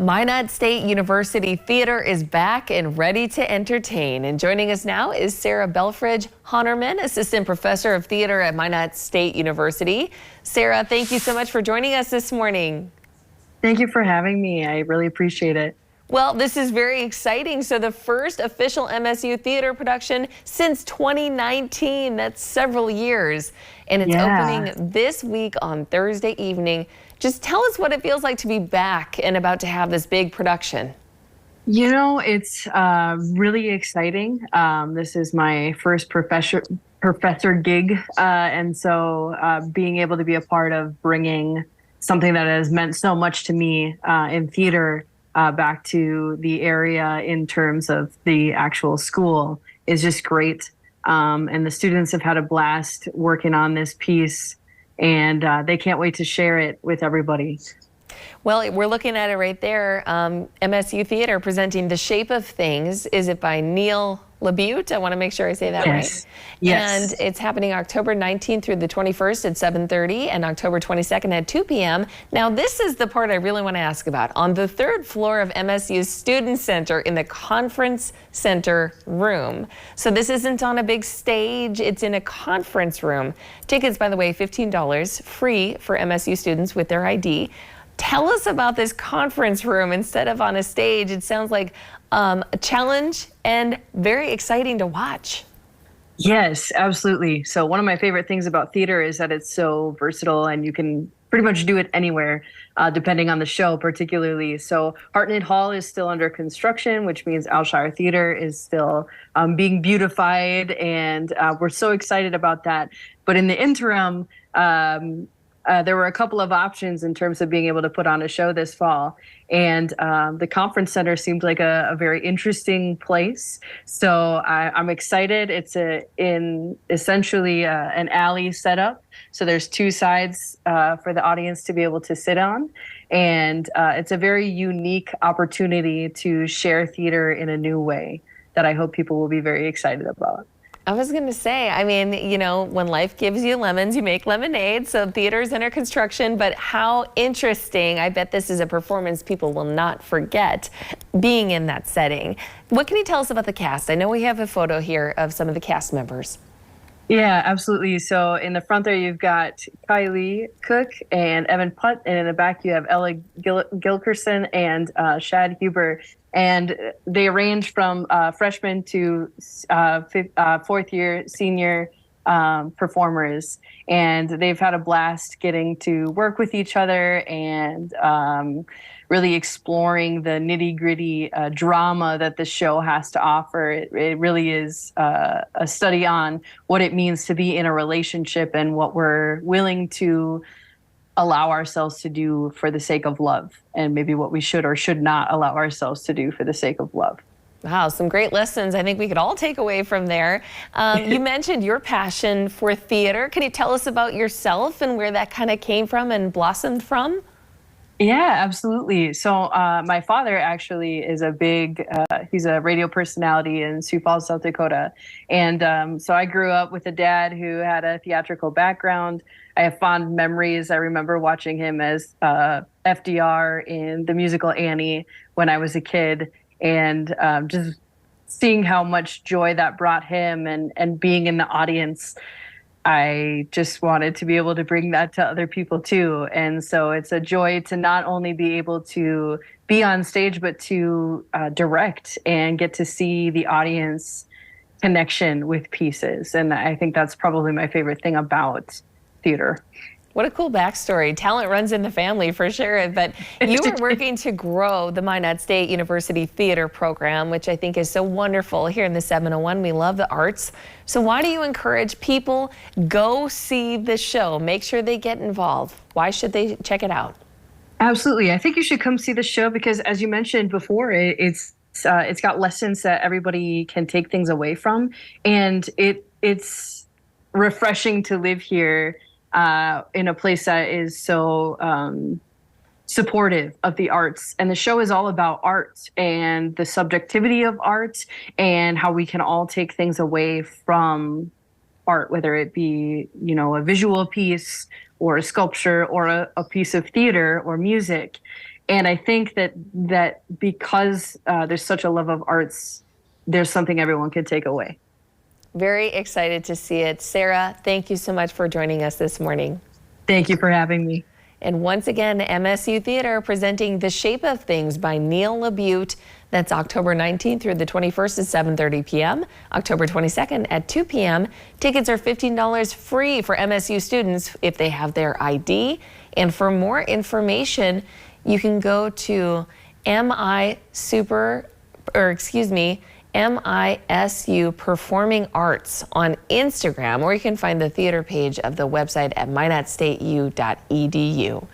Minot State University Theater is back and ready to entertain. And joining us now is Sarah Belfridge Honerman, Assistant Professor of Theater at Minot State University. Sarah, thank you so much for joining us this morning. Thank you for having me. I really appreciate it. Well, this is very exciting. So the first official MSU theater production since 2019. That's several years. And it's opening this week on Thursday evening. Just tell us what it feels like to be back and about to have this big production. You know, it's really exciting. This is my first professor gig. And so being able to be a part of bringing something that has meant so much to me in theater back to the area in terms of the actual school is just great. And the students have had a blast working on this piece, and they can't wait to share it with everybody. Well, we're looking at it right there. MSU Theater presenting The Shape of Things. Is it by Neil LaBute? I want to make sure I say that right. Yes. And it's happening October 19th through the 21st at 7:30 and October 22nd at 2 p.m. Now, this is the part I really want to ask about. On the third floor of MSU's Student Center in the Conference Center room. So this isn't on a big stage. It's in a conference room. Tickets, by the way, $15, free for MSU students with their ID. Tell us about this conference room instead of on a stage. It sounds like a challenge and very exciting to watch. Yes, absolutely. So one of my favorite things about theater is that it's so versatile and you can pretty much do it anywhere, depending on the show particularly. So Hartnett Hall is still under construction, which means Alshire Theater is still being beautified, and we're so excited about that. But in the interim, there were a couple of options in terms of being able to put on a show this fall. And the conference center seemed like a very interesting place. So I'm excited. It's in essentially an alley setup. So there's two sides for the audience to be able to sit on. And it's a very unique opportunity to share theater in a new way that I hope people will be very excited about. I was going to say, I mean, you know, when life gives you lemons, you make lemonade. So theater's under construction, but how interesting. I bet this is a performance people will not forget being in that setting. What can you tell us about the cast? I know we have a photo here of some of the cast members. Yeah, absolutely. So in the front there, you've got Kylie Cook and Evan Putt, and in the back you have Ella Gilkerson and Shad Huber. And they range from freshman to fourth-year senior performers. And they've had a blast getting to work with each other and really exploring the nitty-gritty drama that the show has to offer. It really is a study on what it means to be in a relationship and what we're willing to allow ourselves to do for the sake of love, and maybe what we should or should not allow ourselves to do for the sake of love. Wow, some great lessons I think we could all take away from there. You mentioned your passion for theater. Can you tell us about yourself and where that kind of came from and blossomed from? Yeah, absolutely. So my father actually is he's a radio personality in Sioux Falls, South Dakota. And so I grew up with a dad who had a theatrical background. I have fond memories. I remember watching him as FDR in the musical Annie when I was a kid, and just seeing how much joy that brought him, and being in the audience. I just wanted to be able to bring that to other people too. And so it's a joy to not only be able to be on stage, but to direct and get to see the audience connection with pieces. And I think that's probably my favorite thing about theater. What a cool backstory. Talent runs in the family for sure. But you were working to grow the Minot State University Theater program, which I think is so wonderful here in the 701. We love the arts. So why do you encourage people go see the show? Make sure they get involved. Why should they check it out? Absolutely. I think you should come see the show because, as you mentioned before, it's got lessons that everybody can take things away from. And it's refreshing to live here in a place that is so supportive of the arts. And the show is all about art and the subjectivity of art and how we can all take things away from art, whether it be, you know, a visual piece or a sculpture or a piece of theater or music. And I think that because there's such a love of arts, there's something everyone can take away. Very excited to see it. Sarah, thank you so much for joining us this morning. Thank you for having me. And once again, MSU Theater presenting The Shape of Things by Neil LaBute. That's October 19th through the 21st at 7:30 p.m., October 22nd at 2 p.m. Tickets are $15 free for MSU students if they have their ID. And for more information, you can go to MISU Performing Arts on Instagram, or you can find the theater page of the website at minotstateu.edu.